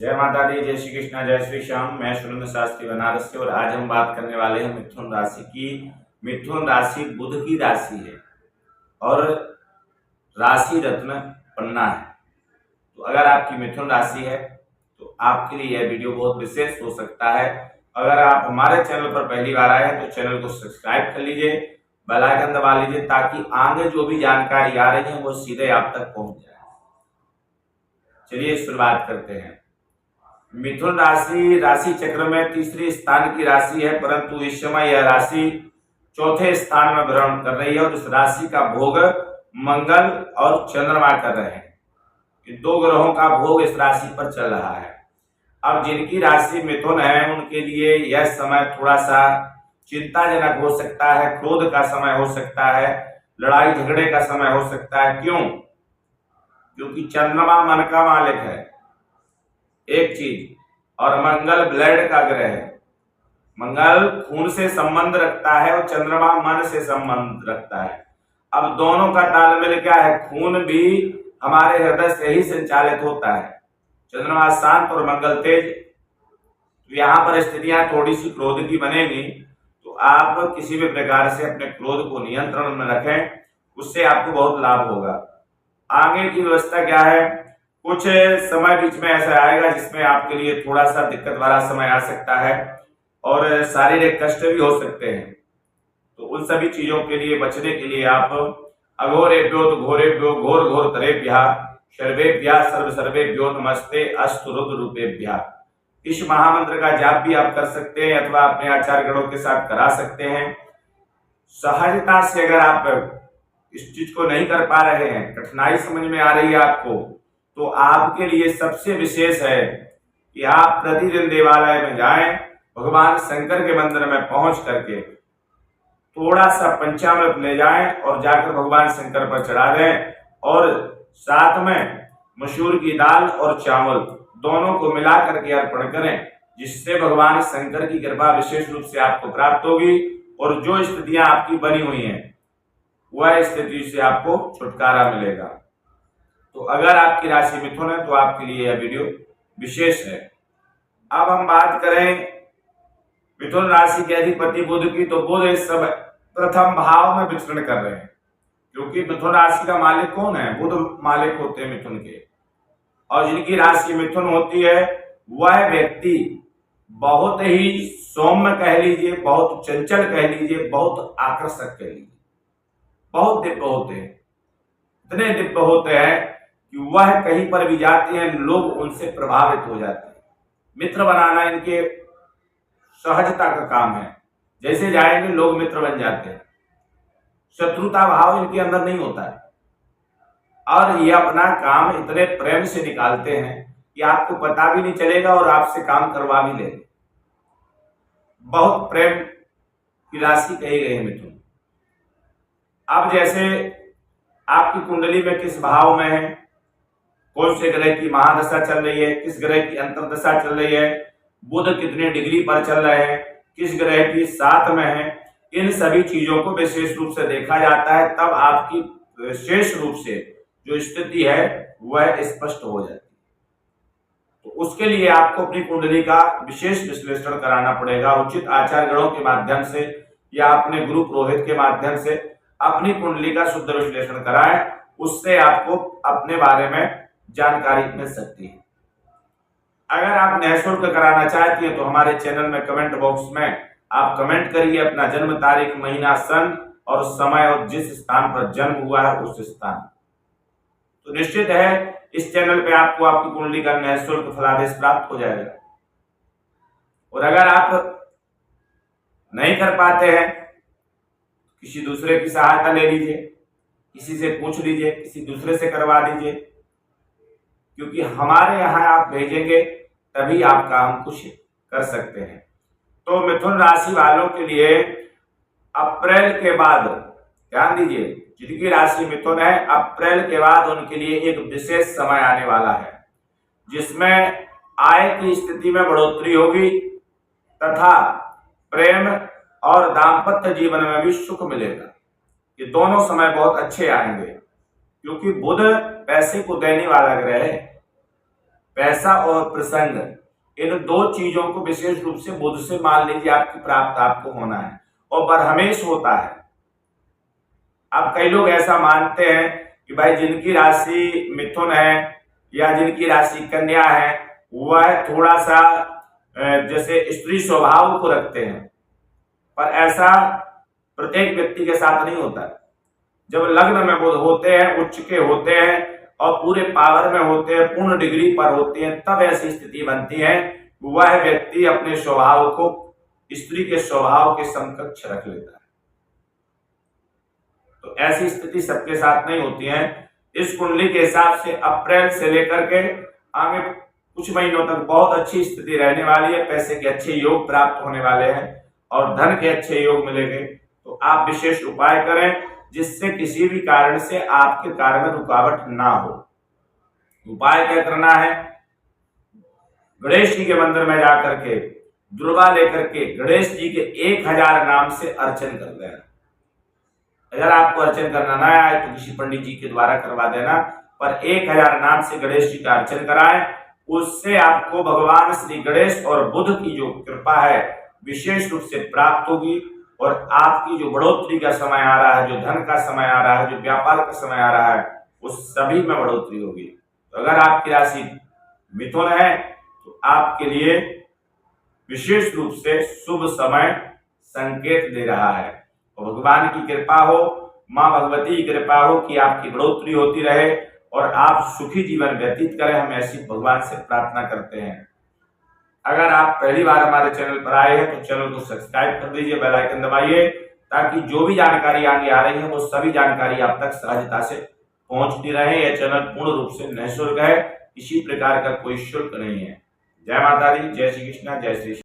जय माता दी, जय श्री कृष्णा, जय श्री श्याम। मैं सुरेंद्र शास्त्री बनारस से और आज हम बात करने वाले हैं मिथुन राशि की। मिथुन राशि बुध की राशि है और राशि रत्न पन्ना है। तो अगर आपकी मिथुन राशि है तो आपके लिए यह वीडियो बहुत विशेष हो सकता है। अगर आप हमारे चैनल पर पहली बार आए हैं तो चैनल को सब्सक्राइब कर लीजिए, बेल आइकन दबा लीजिए ताकि आगे जो भी जानकारी आ रही है वो सीधे आप तक पहुंच जाए। चलिए शुरुआत करते हैं। मिथुन राशि राशि चक्र में तीसरे स्थान की राशि है, परंतु इस समय यह राशि चौथे स्थान में भ्रमण कर रही है और इस राशि का भोग मंगल और चंद्रमा कर रहे हैं। दो ग्रहों का भोग इस राशि पर चल रहा है। अब जिनकी राशि मिथुन है उनके लिए यह समय थोड़ा सा चिंताजनक हो सकता है, क्रोध का समय हो सकता है, लड़ाई झगड़े का समय हो सकता है। क्यों? क्योंकि चंद्रमा मन का मालिक है एक चीज, और मंगल ब्लड का ग्रह है। मंगल खून से संबंध रखता है और चंद्रमा मन से संबंध रखता है। अब दोनों का तालमेल क्या है? खून भी हमारे हृदय से ही संचालित होता है। चंद्रमा शांत और मंगल तेज। तो यहाँ पर स्थितियां थोड़ी सी क्रोध की बनेगी, तो आप किसी भी प्रकार से अपने क्रोध को नियंत्रण में रखें, उससे आपको बहुत लाभ होगा। आगे की व्यवस्था क्या है? कुछ समय बीच में ऐसा आएगा जिसमें आपके लिए थोड़ा सा दिक्कत वाला समय आ सकता है और शारीरिक कष्ट भी हो सकते हैं। तो उन सभी चीजों के लिए बचने के लिए आप अघोरेभ्यो तो घोरेभ्यो घोर घोर तरेभ्यः सर्वेभ्यः सर्व सर्वेभ्यो नमस्ते अस्तु रुद्र रूपेभ्यः। इस महामंत्र का जाप भी आप कर सकते हैं अथवा अपने आचार्य गणों के साथ करा सकते हैं। सहजता से अगर आप इस चीज को नहीं कर पा रहे हैं, कठिनाई समझ में आ रही है आपको, तो आपके लिए सबसे विशेष है कि आप प्रतिदिन देवालय में जाएं, भगवान शंकर के मंदिर में पहुंच करके थोड़ा सा पंचामृत ले जाएं और जाकर भगवान शंकर पर चढ़ा दें और साथ में मसूर की दाल और चावल दोनों को मिला करके अर्पण करें, जिससे भगवान शंकर की कृपा विशेष रूप से आपको प्राप्त होगी और जो स्थितियां आपकी बनी हुई हैं वह स्थिति से आपको छुटकारा मिलेगा। तो अगर आपकी राशि मिथुन है तो आपके लिए यह वीडियो विशेष है। अब हम बात करें मिथुन राशि के अधिपति बुध की, तो बुध इस समय प्रथम भाव में विचरण कर रहे हैं, क्योंकि मिथुन राशि का मालिक कौन है? बुध मालिक होते हैं मिथुन के। और जिनकी राशि मिथुन होती है वह व्यक्ति बहुत ही सौम्य कह लीजिए, बहुत चंचल कह लीजिए, बहुत आकर्षक कह लीजिए, बहुत दिव्य होते हैं। इतने दिव्य होते हैं कि वह कहीं पर भी जाते हैं लोग उनसे प्रभावित हो जाते हैं। मित्र बनाना इनके सहजता का काम है, जैसे जाएंगे लोग मित्र बन जाते हैं। शत्रुता भाव इनके अंदर नहीं होता है और ये अपना काम इतने प्रेम से निकालते हैं कि आपको पता भी नहीं चलेगा और आपसे काम करवा भी लेंगे। बहुत प्रेम की राशि कही गई है मिथुन। अब जैसे आपकी कुंडली में किस भाव में है, कौन से ग्रह की महादशा चल रही है, किस ग्रह की अंतर्दशा चल रही है, बुध कितने डिग्री पर चल रहे हैं, किस ग्रह की साथ में है, इन सभी चीजों को विशेष रूप से देखा जाता है। तब आपकी विशेष रूप से जो स्थिति है वह स्पष्ट हो जाती है। तो उसके लिए आपको अपनी कुंडली का विशेष विश्लेषण कराना पड़ेगा। उचित आचार्य गणों के माध्यम से या अपने गुरु पुरोहित के माध्यम से अपनी कुंडली का शुद्ध विश्लेषण कराएं, उससे आपको अपने बारे में जानकारी मिल सकती है। अगर आप निःशुल्क कराना चाहती हैं तो हमारे चैनल में कमेंट बॉक्स में आप कमेंट करिए अपना जन्म तारीख, महीना, सन और समय और जिस स्थान पर जन्म हुआ है उस स्थान। तो निश्चित है इस चैनल पे आपको आपकी कुंडली का निःशुल्क फलादेश प्राप्त हो जाएगा। और अगर आप नहीं कर पाते हैं, किसी दूसरे की सहायता ले लीजिए, किसी से पूछ लीजिए, किसी दूसरे से करवा दीजिए, क्योंकि हमारे यहाँ आप भेजेंगे तभी आपका हम कुछ कर सकते हैं। तो मिथुन राशि वालों के लिए अप्रैल के बाद ध्यान दीजिए, जिनकी राशि मिथुन है अप्रैल के बाद उनके लिए एक विशेष समय आने वाला है जिसमें आय की स्थिति में बढ़ोतरी होगी तथा प्रेम और दाम्पत्य जीवन में भी सुख मिलेगा। ये दोनों समय बहुत अच्छे आएंगे, क्योंकि बुध पैसे को देने वाला ग्रह है। पैसा और प्रसंग, इन दो चीजों को विशेष रूप से बुध से मान लीजिए आपकी प्राप्त आपको होना है, और बरहमेश होता है। अब कई लोग ऐसा मानते हैं कि भाई जिनकी राशि मिथुन है या जिनकी राशि कन्या है वह थोड़ा सा जैसे स्त्री स्वभाव को रखते हैं, पर ऐसा प्रत्येक व्यक्ति के साथ नहीं होता। जब लग्न में बुध होते हैं, उच्च के होते हैं और पूरे पावर में होते हैं, पूर्ण डिग्री पर होते हैं, तब ऐसी स्थिति बनती है वह व्यक्ति अपने स्वभाव को स्त्री के स्वभाव के समकक्ष रख लेता है। तो ऐसी स्थिति सबके साथ नहीं होती है। इस कुंडली के हिसाब से अप्रैल से लेकर के आगे कुछ महीनों तक बहुत अच्छी स्थिति रहने वाली है। पैसे के अच्छे योग प्राप्त होने वाले हैं और धन के अच्छे योग मिलेंगे। तो आप विशेष उपाय करें जिससे किसी भी कारण से आपके कार्य में रुकावट ना हो। उपाय क्या करना है? गणेश जी के मंदिर में जाकर के दुर्वा लेकर के गणेश जी के 1000 नाम से अर्चन कर देना। अगर आपको अर्चन करना ना आए तो किसी पंडित जी के द्वारा करवा देना, पर 1000 नाम से गणेश जी का अर्चन कराएं। उससे आपको भगवान श्री गणेश और बुध की जो कृपा है विशेष रूप से प्राप्त होगी और आपकी जो बढ़ोतरी का समय आ रहा है, जो धन का समय आ रहा है, जो व्यापार का समय आ रहा है, उस सभी में बढ़ोतरी होगी। तो अगर आपकी राशि मिथुन है तो आपके लिए विशेष रूप से शुभ समय संकेत दे रहा है। और भगवान की कृपा हो, माँ भगवती की कृपा हो कि आपकी बढ़ोतरी होती रहे और आप सुखी जीवन व्यतीत करें, हम ऐसी भगवान से प्रार्थना करते हैं। अगर आप पहली बार हमारे चैनल पर आए हैं तो चैनल को सब्सक्राइब कर दीजिए, बेल आइकन दबाइए, ताकि जो भी जानकारी आगे आ रही है वो सभी जानकारी आप तक सहजता से पहुंचती रहे। यह चैनल पूर्ण रूप से निःशुल्क है, किसी प्रकार का कोई शुल्क नहीं है। जय माता दी, जय श्री कृष्णा, जय श्री